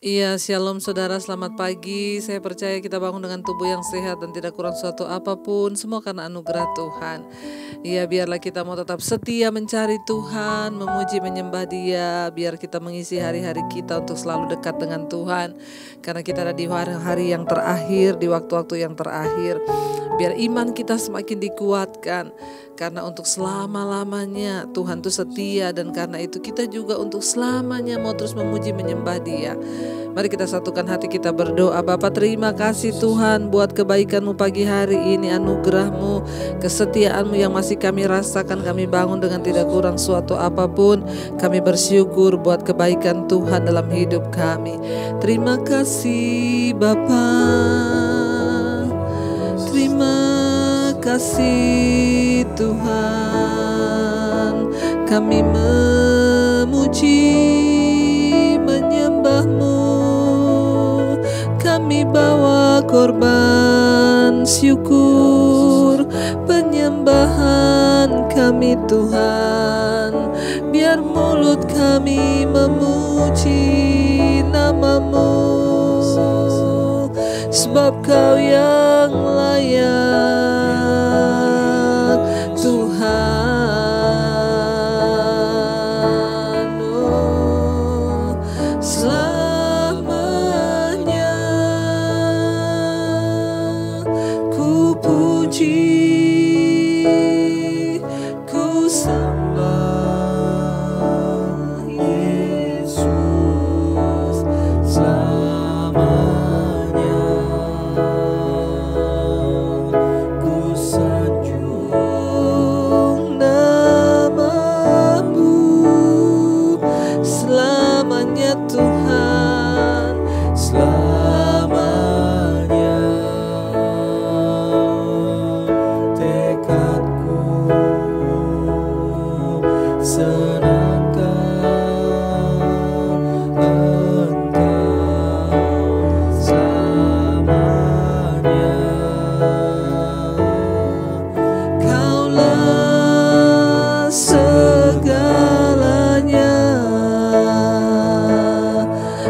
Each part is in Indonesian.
Iya, shalom saudara, selamat pagi. Saya percaya kita bangun dengan tubuh yang sehat dan tidak kurang suatu apapun, semua karena anugerah Tuhan. Iya, biarlah kita mau tetap setia mencari Tuhan, memuji menyembah Dia, biar kita mengisi hari-hari kita untuk selalu dekat dengan Tuhan. Karena kita ada di hari-hari yang terakhir, di waktu-waktu yang terakhir. Biar iman kita semakin dikuatkan. Karena untuk selama-lamanya Tuhan itu setia, dan karena itu kita juga untuk selamanya mau terus memuji menyembah Dia. Mari kita satukan hati kita berdoa. Bapa, terima kasih Tuhan buat kebaikan-Mu pagi hari ini, anugerah-Mu, kesetiaan-Mu yang masih kami rasakan. Kami bangun dengan tidak kurang suatu apapun. Kami bersyukur buat kebaikan Tuhan dalam hidup kami. Terima kasih Bapa. Terima kasih Tuhan, kami memuji menyembah-Mu, kami bawa korban syukur penyembahan kami Tuhan, biar mulut kami memuji nama-Mu, sebab Kau yang layak Tuhan. Oh, selamanya ku puji, ku sembah Yesus selamanya.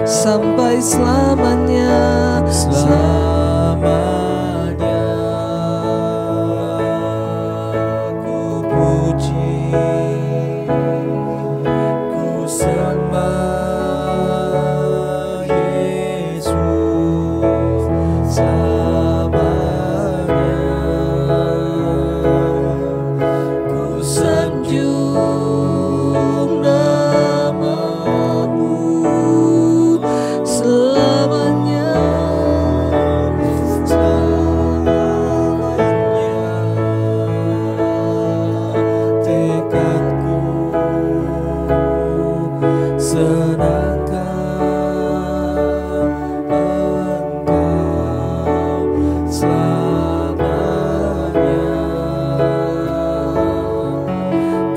Sampai selamanya, selamanya ku puji, ku sembah Yesus selamanya, ku sanjung nama-Mu selamanya, selamanya. Tekadku senangkan Engkau selamanya.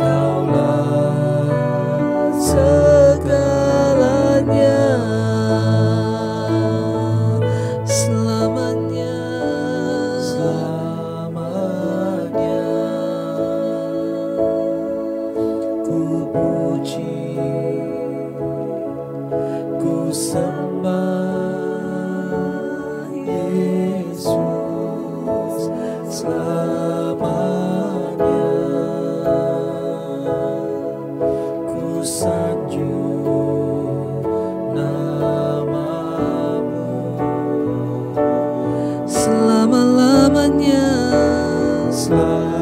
Kaulah segalanya. Ku sembah Yesus selamanya, ku sanjung nama-Mu selama-lamanya, selamanya.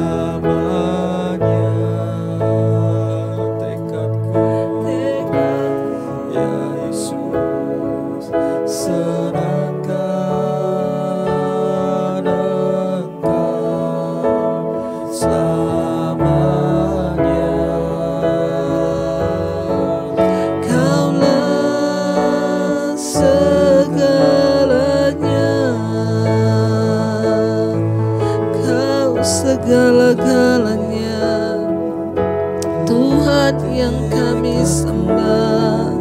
Senangkan Engkau selamanya. Kaulah segalanya, Kau segala-galanya, Tuhan yang kami sembah,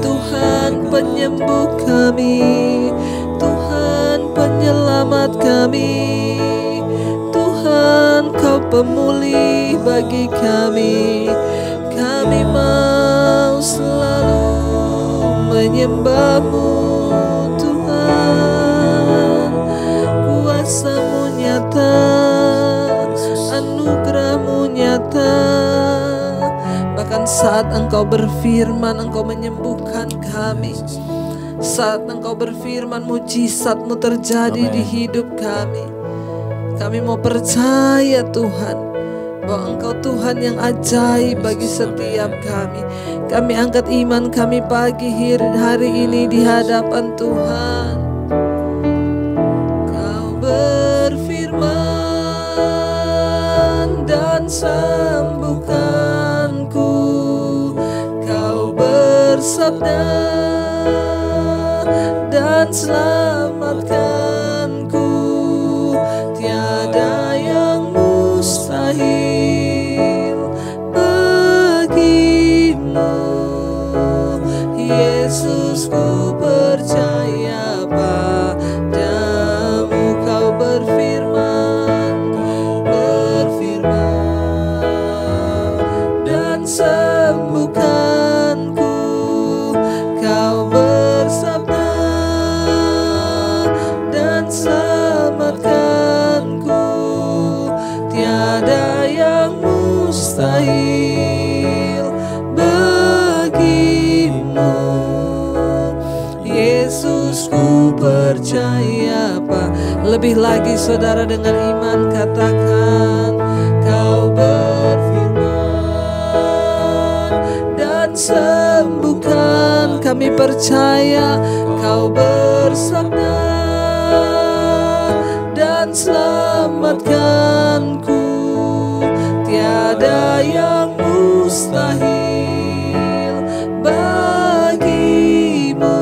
Tuhan penyembuh kami, Tuhan penyelamat kami, Tuhan Kau pemulih bagi kami. Kami mau selalu menyembah-Mu Tuhan. Kuasa-Mu nyata, anugerah-Mu nyata. Bahkan saat Engkau berfirman, Engkau menyembuhkan kami. Saat Engkau berfirman, mujizat-Mu terjadi di hidup kami. Kami mau percaya Tuhan, bahwa Engkau Tuhan yang ajaib bagi setiap kami. Kami angkat iman kami pagi hari ini di hadapan Tuhan. Kau berfirman dan sembuhkanku. Kau bersabda dan selamatkanku. Tiada yang mustahil bagimu. Yesus, ku percaya padamu. Kau berfirman dan sembuhkanku. Kau bersabda dan selamatkanku. Tiada yang mustahil bagimu. Yesus, ku percaya Lebih lagi saudara dengan iman katakan, Kau berfirman dan sembuhkan. Kami percaya Kau bersabda dan selamatkanku. Tiada yang mustahil bagimu.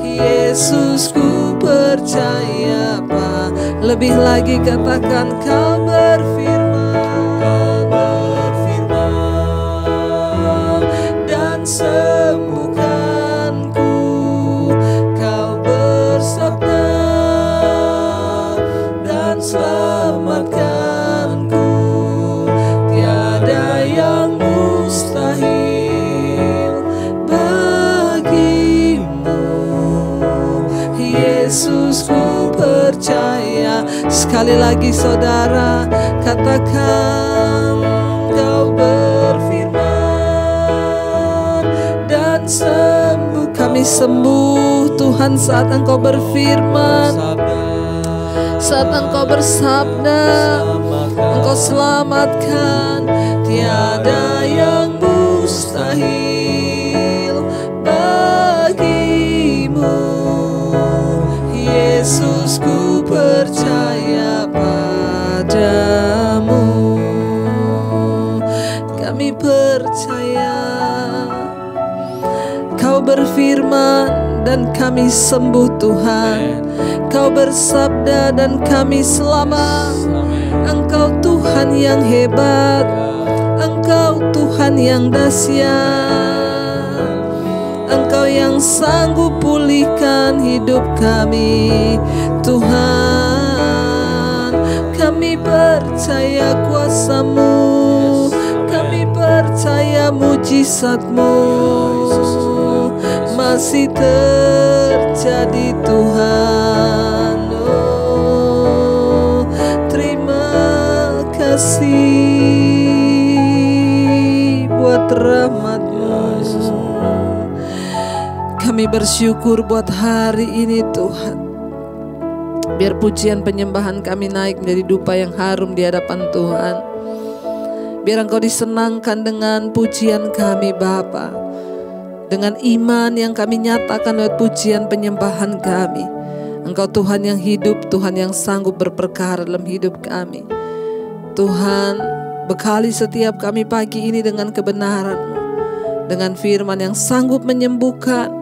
Yesus, ku percaya Lebih lagi katakan, Kau berfirman dan sembuhkanku. Kau bersabda dan selamatkanku. Tiada yang mustahil bagimu. Yesus, ku percaya. Sekali lagi saudara katakan, Kau berfirman dan sembuh. Kami sembuh Tuhan saat Engkau berfirman, saat Engkau bersabda, Engkau selamatkan. Tiada yang mustahil bagimu. Yesus, ku percaya padamu. Kami percaya Kau berfirman dan kami sembuh Tuhan. Kau bersabda dan kami selamat. Engkau Tuhan yang hebat, Engkau Tuhan yang dahsyat. Engkau yang sanggup pulihkan hidup kami Tuhan. Kami percaya kuasa-Mu, kami percaya mujizat-Mu masih terjadi Tuhan. Oh, terima kasih buat rahmat-Mu. Kami bersyukur buat hari ini Tuhan. Biar pujian penyembahan kami naik menjadi dupa yang harum di hadapan Tuhan. Biar Engkau disenangkan dengan pujian kami Bapa. Dengan iman yang kami nyatakan lewat pujian penyembahan kami. Engkau Tuhan yang hidup, Tuhan yang sanggup berperkara dalam hidup kami. Tuhan, bekali setiap kami pagi ini dengan kebenaran-Mu, dengan firman yang sanggup menyembuhkan,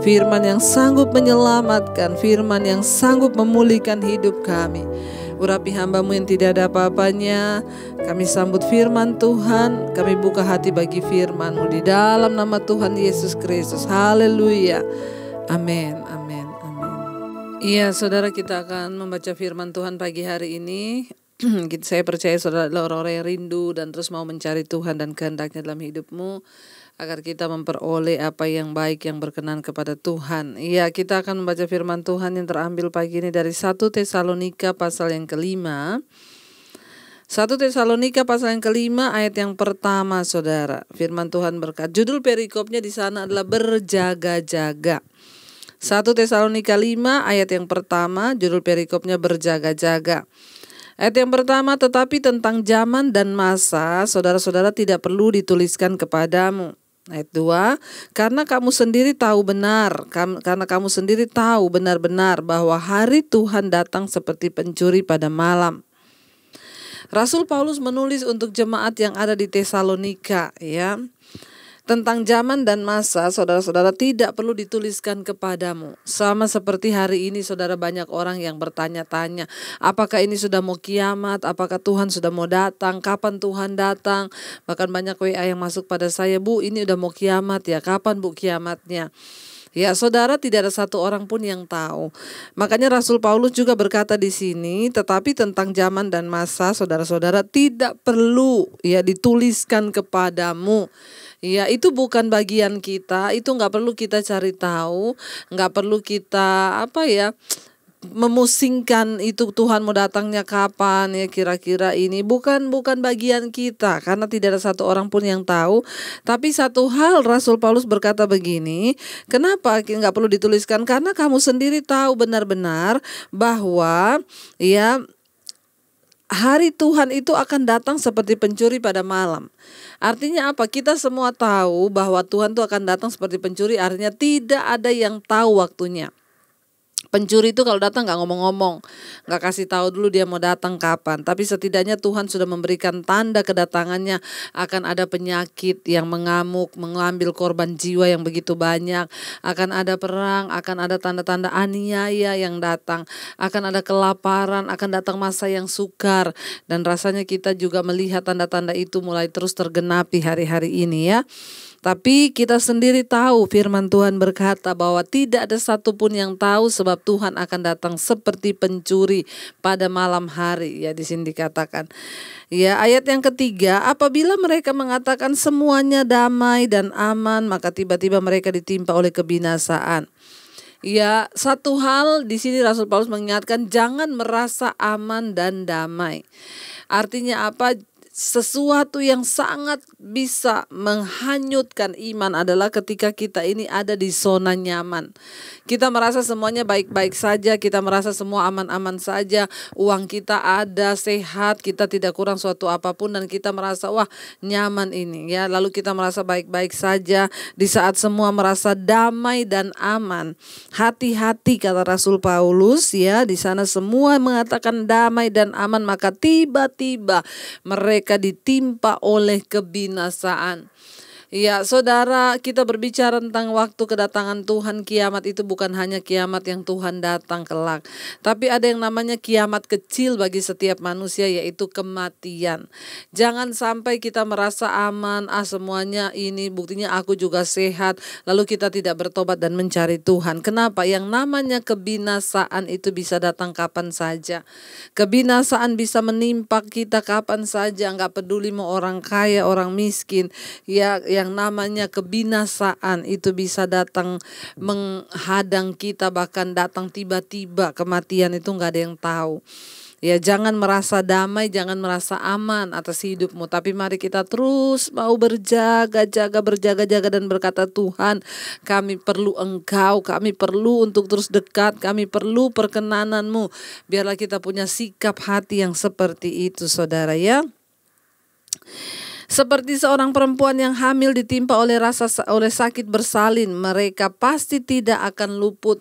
firman yang sanggup menyelamatkan, firman yang sanggup memulihkan hidup kami. Urapi hamba-Mu yang tidak ada apa-apanya. Kami sambut firman Tuhan, kami buka hati bagi firman-Mu di dalam nama Tuhan Yesus Kristus. Haleluya. Amin, amin, amin. Iya saudara, kita akan membaca firman Tuhan pagi hari ini Saya percaya saudara adalah orang-orang yang rindu dan terus mau mencari Tuhan dan kehendaknya dalam hidupmu, agar kita memperoleh apa yang baik yang berkenan kepada Tuhan. Iya, kita akan membaca firman Tuhan yang terambil pagi ini dari 1 Tesalonika pasal yang kelima. 1 Tesalonika pasal yang kelima ayat yang pertama, saudara. Firman Tuhan berkata, judul perikopnya di sana adalah berjaga-jaga. 1 Tesalonika 5 ayat yang pertama, judul perikopnya berjaga-jaga. Ayat yang pertama, tetapi tentang zaman dan masa, saudara-saudara tidak perlu dituliskan kepadamu. Ayat 2, karena kamu sendiri tahu benar-benar bahwa hari Tuhan datang seperti pencuri pada malam. Rasul Paulus menulis untuk jemaat yang ada di Tesalonika, ya. Tentang zaman dan masa, saudara-saudara, tidak perlu dituliskan kepadamu. Sama seperti hari ini, saudara, banyak orang yang bertanya-tanya, apakah ini sudah mau kiamat? Apakah Tuhan sudah mau datang? Kapan Tuhan datang? Bahkan banyak WA yang masuk pada saya, Bu, ini udah mau kiamat ya, kapan Bu kiamatnya? Ya, saudara, tidak ada satu orang pun yang tahu. Makanya Rasul Paulus juga berkata di sini, tetapi tentang zaman dan masa, saudara-saudara, tidak perlu ya dituliskan kepadamu. Ya, itu bukan bagian kita, itu nggak perlu kita cari tahu, nggak perlu kita memusingkan itu Tuhan mau datangnya kapan ya, kira-kira ini bukan bagian kita, karena tidak ada satu orang pun yang tahu. Tapi satu hal Rasul Paulus berkata begini, kenapa nggak perlu dituliskan? Karena kamu sendiri tahu benar-benar bahwa ya hari Tuhan itu akan datang seperti pencuri pada malam. Artinya apa? Kita semua tahu bahwa Tuhan itu akan datang seperti pencuri, artinya tidak ada yang tahu waktunya. Pencuri itu kalau datang gak ngomong-ngomong, gak kasih tahu dulu dia mau datang kapan. Tapi setidaknya Tuhan sudah memberikan tanda kedatangannya, akan ada penyakit yang mengamuk, mengambil korban jiwa yang begitu banyak. Akan ada perang, akan ada tanda-tanda aniaya yang datang. Akan ada kelaparan, akan datang masa yang sukar. Dan rasanya kita juga melihat tanda-tanda itu mulai terus tergenapi hari-hari ini ya. Tapi kita sendiri tahu firman Tuhan berkata bahwa tidak ada satupun yang tahu, sebab Tuhan akan datang seperti pencuri pada malam hari. Ya, di sini dikatakan. Ya, ayat yang ketiga, apabila mereka mengatakan semuanya damai dan aman, maka tiba-tiba mereka ditimpa oleh kebinasaan. Ya, satu hal di sini Rasul Paulus mengingatkan, jangan merasa aman dan damai. Artinya apa? Sesuatu yang sangat bisa menghanyutkan iman adalah ketika kita ini ada di zona nyaman. Kita merasa semuanya baik-baik saja, kita merasa semua aman-aman saja, uang kita ada, sehat, kita tidak kurang suatu apapun, dan kita merasa wah nyaman ini ya. Lalu kita merasa baik-baik saja di saat semua merasa damai dan aman. Hati-hati kata Rasul Paulus ya, di sana semua mengatakan damai dan aman, maka tiba-tiba mereka ditimpa oleh kebinasaan. Ya, saudara, kita berbicara tentang waktu kedatangan Tuhan. Kiamat itu bukan hanya kiamat yang Tuhan datang kelak, tapi ada yang namanya kiamat kecil bagi setiap manusia, yaitu kematian. Jangan sampai kita merasa aman, semuanya ini buktinya aku juga sehat, lalu kita tidak bertobat dan mencari Tuhan. Kenapa? Yang namanya kebinasaan itu bisa datang kapan saja. Kebinasaan bisa menimpa kita kapan saja, nggak peduli mau orang kaya, orang miskin. Ya, yang namanya kebinasaan itu bisa datang menghadang kita, bahkan datang tiba-tiba. Kematian itu nggak ada yang tahu. Ya, jangan merasa damai, jangan merasa aman atas hidupmu, tapi mari kita terus mau berjaga-jaga dan berkata, Tuhan, kami perlu Engkau, kami perlu untuk terus dekat, kami perlu perkenanan-Mu. Biarlah kita punya sikap hati yang seperti itu, saudara ya. Seperti seorang perempuan yang hamil ditimpa oleh sakit bersalin, mereka pasti tidak akan luput.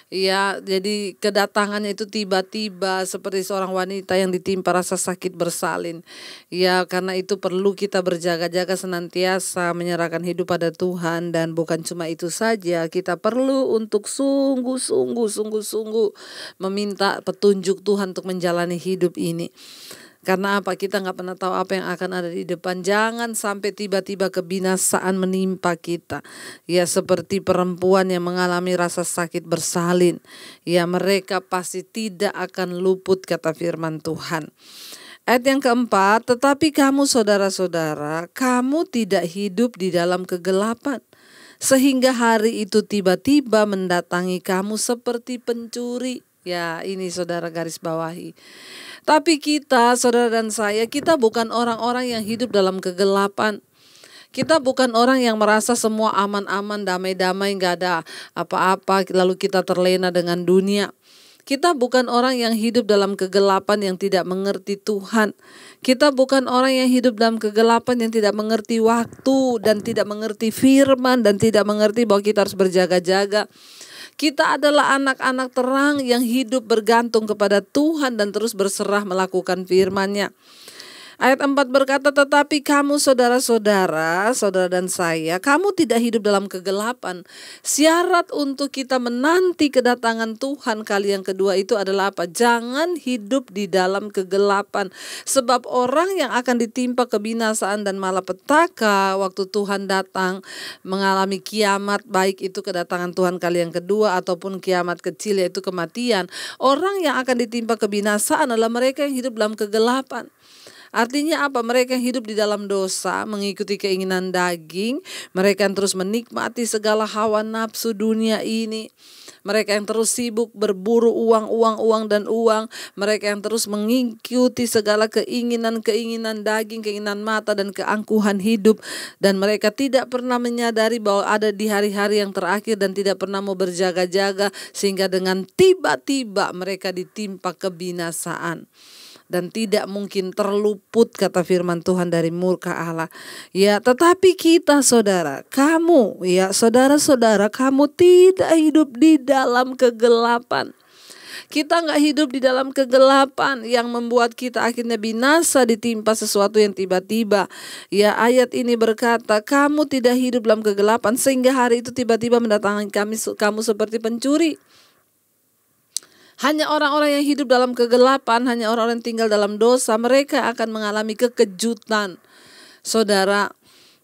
Ya, jadi kedatangannya itu tiba-tiba seperti seorang wanita yang ditimpa rasa sakit bersalin. Ya, karena itu perlu kita berjaga-jaga senantiasa menyerahkan hidup pada Tuhan, dan bukan cuma itu saja, kita perlu untuk sungguh-sungguh meminta petunjuk Tuhan untuk menjalani hidup ini. Karena apa? Kita nggak pernah tahu apa yang akan ada di depan. Jangan sampai tiba-tiba kebinasaan menimpa kita. Ya, seperti perempuan yang mengalami rasa sakit bersalin. Ya, mereka pasti tidak akan luput, kata firman Tuhan. Ayat yang keempat, tetapi kamu saudara-saudara, kamu tidak hidup di dalam kegelapan, sehingga hari itu tiba-tiba mendatangi kamu seperti pencuri. Ya, ini saudara garis bawahi. Tapi kita, saudara dan saya, kita bukan orang-orang yang hidup dalam kegelapan. Kita bukan orang yang merasa semua aman-aman, damai-damai, gak ada apa-apa, lalu kita terlena dengan dunia. Kita bukan orang yang hidup dalam kegelapan yang tidak mengerti Tuhan. Kita bukan orang yang hidup dalam kegelapan yang tidak mengerti waktu dan tidak mengerti firman dan tidak mengerti bahwa kita harus berjaga-jaga. Kita adalah anak-anak terang yang hidup bergantung kepada Tuhan dan terus berserah melakukan firman-Nya. Ayat 4 berkata, tetapi kamu saudara-saudara, saudara dan saya, kamu tidak hidup dalam kegelapan. Syarat untuk kita menanti kedatangan Tuhan kali yang kedua itu adalah apa? Jangan hidup di dalam kegelapan. Sebab orang yang akan ditimpa kebinasaan dan malapetaka waktu Tuhan datang mengalami kiamat, baik itu kedatangan Tuhan kali yang kedua ataupun kiamat kecil yaitu kematian. Orang yang akan ditimpa kebinasaan adalah mereka yang hidup dalam kegelapan. Artinya apa? Mereka yang hidup di dalam dosa, mengikuti keinginan daging, mereka yang terus menikmati segala hawa nafsu dunia ini. Mereka yang terus sibuk berburu uang, dan uang. Mereka yang terus mengikuti segala keinginan daging, keinginan mata dan keangkuhan hidup. Dan mereka tidak pernah menyadari bahwa ada di hari-hari yang terakhir dan tidak pernah mau berjaga-jaga. Sehingga dengan tiba-tiba mereka ditimpa kebinasaan. Dan tidak mungkin terluput, kata firman Tuhan, dari murka Allah. Ya, tetapi kita saudara, kamu, ya saudara-saudara, kamu tidak hidup di dalam kegelapan. Kita nggak hidup di dalam kegelapan yang membuat kita akhirnya binasa, ditimpa sesuatu yang tiba-tiba. Ya, ayat ini berkata, kamu tidak hidup dalam kegelapan sehingga hari itu tiba-tiba mendatangi kamu seperti pencuri. Hanya orang-orang yang hidup dalam kegelapan, hanya orang-orang yang tinggal dalam dosa, mereka akan mengalami kekejutan. Saudara,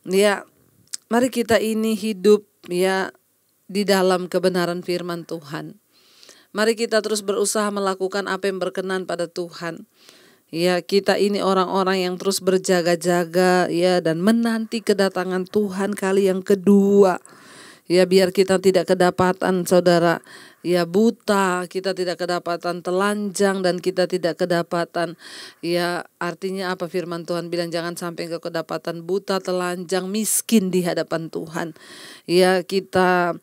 ya, mari kita ini hidup ya di dalam kebenaran firman Tuhan. Mari kita terus berusaha melakukan apa yang berkenan pada Tuhan. Ya, kita ini orang-orang yang terus berjaga-jaga ya dan menanti kedatangan Tuhan kali yang kedua. Ya, biar kita tidak kedapatan saudara ya buta, kita tidak kedapatan telanjang, dan kita tidak kedapatan ya, artinya apa firman Tuhan bilang, jangan sampai engkau kedapatan buta, telanjang, miskin di hadapan Tuhan. Ya, kita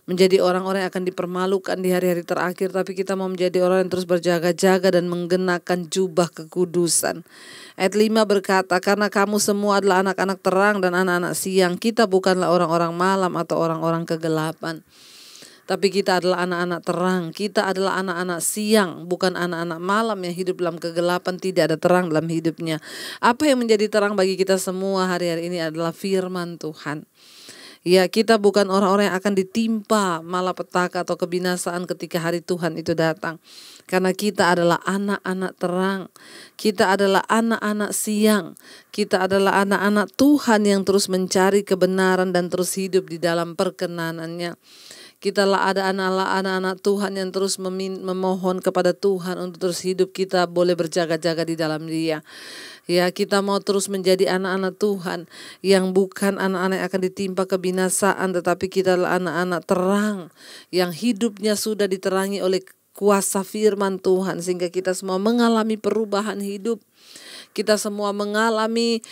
menjadi orang-orang yang akan dipermalukan di hari-hari terakhir, tapi kita mau menjadi orang yang terus berjaga-jaga dan menggenakan jubah kekudusan. Ayat 5 berkata, karena kamu semua adalah anak-anak terang dan anak-anak siang, kita bukanlah orang-orang malam atau orang-orang kegelapan. Tapi kita adalah anak-anak terang, kita adalah anak-anak siang, bukan anak-anak malam yang hidup dalam kegelapan, tidak ada terang dalam hidupnya. Apa yang menjadi terang bagi kita semua hari-hari ini adalah firman Tuhan. Ya, kita bukan orang-orang yang akan ditimpa malapetaka atau kebinasaan ketika hari Tuhan itu datang. Karena kita adalah anak-anak terang, kita adalah anak-anak siang, kita adalah anak-anak Tuhan yang terus mencari kebenaran dan terus hidup di dalam perkenanannya. Kita ada anak-anak Tuhan yang terus memohon kepada Tuhan untuk terus hidup kita boleh berjaga-jaga di dalam Dia. Ya, kita mau terus menjadi anak-anak Tuhan yang bukan anak-anak yang akan ditimpa kebinasaan, tetapi kita adalah anak-anak terang yang hidupnya sudah diterangi oleh kuasa firman Tuhan, sehingga kita semua mengalami perubahan hidup. Kita semua mengalami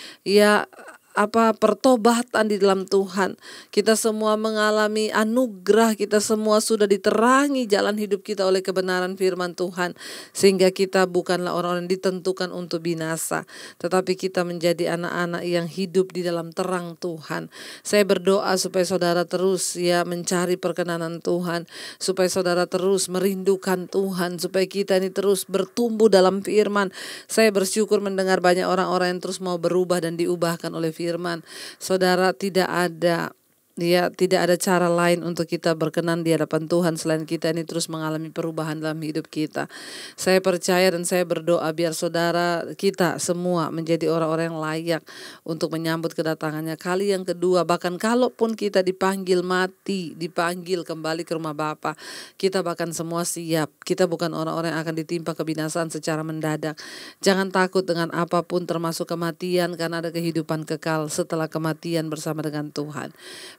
pertobatan di dalam Tuhan. Kita semua mengalami anugerah, kita semua sudah diterangi jalan hidup kita oleh kebenaran firman Tuhan, sehingga kita bukanlah orang-orang ditentukan untuk binasa, tetapi kita menjadi anak-anak yang hidup di dalam terang Tuhan. Saya berdoa supaya saudara terus mencari perkenanan Tuhan, supaya saudara terus merindukan Tuhan, supaya kita ini terus bertumbuh dalam firman. Saya bersyukur mendengar banyak orang-orang yang terus mau berubah dan diubahkan oleh firman. Saudara, tidak ada Dia tidak ada cara lain untuk kita berkenan di hadapan Tuhan selain kita ini terus mengalami perubahan dalam hidup kita. Saya percaya dan saya berdoa biar saudara kita semua menjadi orang-orang yang layak untuk menyambut kedatangannya kali yang kedua. Bahkan kalaupun kita dipanggil mati, dipanggil kembali ke rumah Bapa, kita bahkan semua siap. Kita bukan orang-orang yang akan ditimpa kebinasaan secara mendadak. Jangan takut dengan apapun termasuk kematian, karena ada kehidupan kekal setelah kematian bersama dengan Tuhan.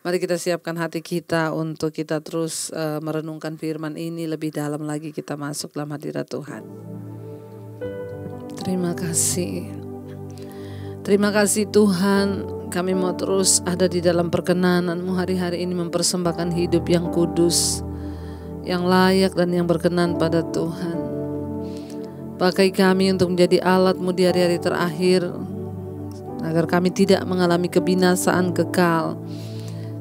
Mari kita siapkan hati kita untuk kita terus merenungkan firman ini lebih dalam lagi, kita masuk dalam hadirat Tuhan. Terima kasih. Terima kasih Tuhan, kami mau terus ada di dalam perkenanan-Mu hari-hari ini, mempersembahkan hidup yang kudus, yang layak dan yang berkenan pada Tuhan. Pakai kami untuk menjadi alat-Mu di hari-hari terakhir, agar kami tidak mengalami kebinasaan kekal,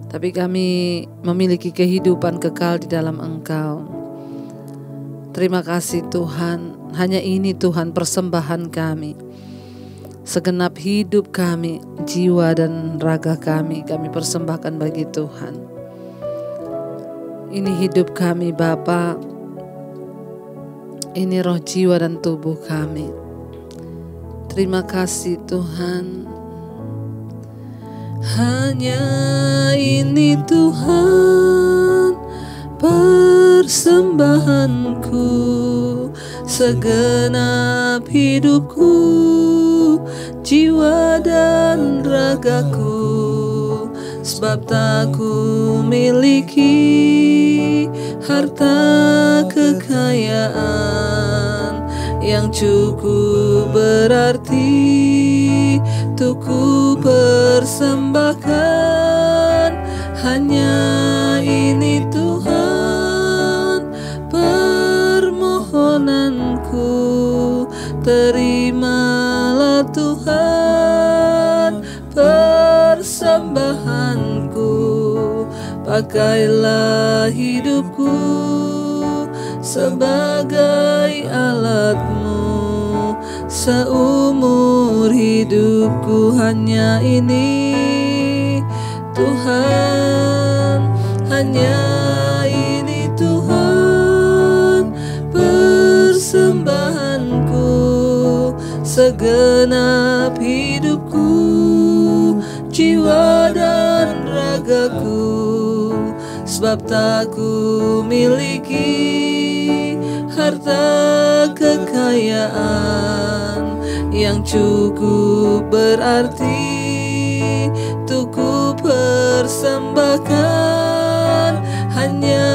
tapi kami memiliki kehidupan kekal di dalam Engkau. Terima kasih Tuhan, hanya ini Tuhan persembahan kami. Segenap hidup kami, jiwa dan raga kami persembahkan bagi Tuhan. Ini hidup kami Bapa, ini roh, jiwa dan tubuh kami. Terima kasih Tuhan. Hanya ini Tuhan persembahanku, segenap hidupku, jiwa dan ragaku. Sebab tak ku miliki harta kekayaan yang cukup berarti untuk ku persembahkan. Hanya ini Tuhan permohonanku, terimalah Tuhan persembahanku. Pakailah hidupku sebagai alat-Mu. Seumur hidupku hanya ini Tuhan, hanya ini Tuhan persembahanku. Segenap hidupku, jiwa dan ragaku. Sebab tak ku miliki harta kekayaan yang cukup berarti untuk ku persembahkan. Hanya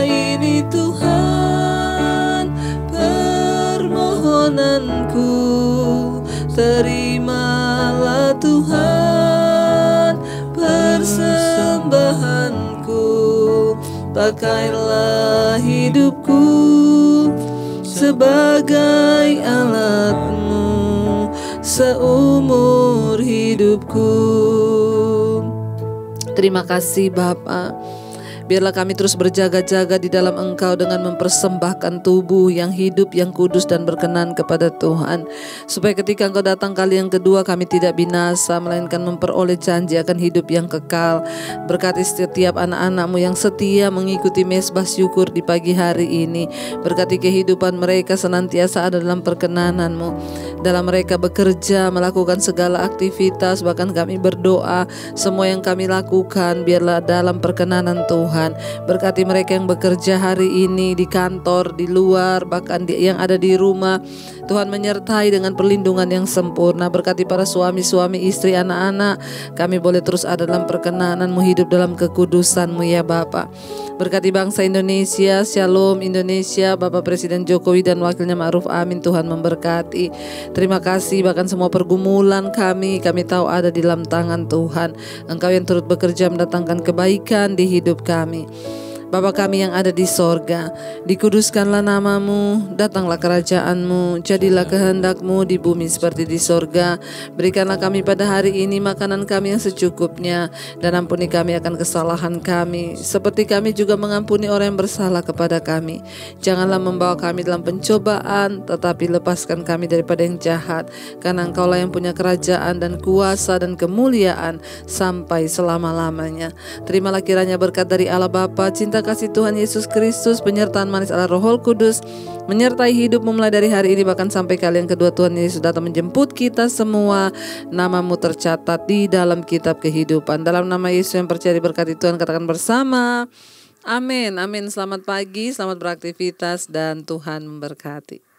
ini Tuhan permohonanku, terimalah Tuhan persembahanku. Pakailah hidupku sebagai alat-Mu seumur hidupku. Terima kasih Bapa. Biarlah kami terus berjaga-jaga di dalam Engkau dengan mempersembahkan tubuh yang hidup, yang kudus dan berkenan kepada Tuhan. Supaya ketika Engkau datang kali yang kedua, kami tidak binasa, melainkan memperoleh janji akan hidup yang kekal. Berkati setiap anak-anak-Mu yang setia mengikuti mezbah syukur di pagi hari ini. Berkati kehidupan mereka senantiasa ada dalam perkenanan-Mu. Dalam mereka bekerja, melakukan segala aktivitas, bahkan kami berdoa, semua yang kami lakukan biarlah dalam perkenanan Tuhan. Berkati mereka yang bekerja hari ini di kantor, di luar, bahkan yang ada di rumah. Tuhan menyertai dengan perlindungan yang sempurna. Berkati para suami-suami, istri, anak-anak. Kami boleh terus ada dalam perkenanan-Mu, hidup dalam kekudusan-Mu ya Bapa. Berkati bangsa Indonesia, Shalom Indonesia, Bapak Presiden Jokowi dan Wakilnya Ma'ruf Amin. Tuhan memberkati. Terima kasih, bahkan semua pergumulan kami tahu ada di dalam tangan Tuhan. Engkau yang turut bekerja mendatangkan kebaikan di hidup kami. Bapa kami yang ada di sorga, dikuduskanlah namamu, datanglah kerajaanmu, jadilah kehendakmu di bumi seperti di sorga. Berikanlah kami pada hari ini makanan kami yang secukupnya, dan ampuni kami akan kesalahan kami, seperti kami juga mengampuni orang yang bersalah kepada kami. Janganlah membawa kami dalam pencobaan, tetapi lepaskan kami daripada yang jahat, karena Engkaulah yang punya kerajaan dan kuasa dan kemuliaan sampai selama-lamanya. Terimalah kiranya berkat dari Allah Bapa, cinta kasih Tuhan Yesus Kristus, penyertaan manis Allah Roh Kudus, menyertai hidupmu mulai dari hari ini bahkan sampai kali yang kedua Tuhan Yesus datang menjemput kita semua. Namamu tercatat di dalam kitab kehidupan. Dalam nama Yesus yang percaya diberkati Tuhan, katakan bersama, amin, amin. Selamat pagi, selamat beraktivitas, dan Tuhan memberkati.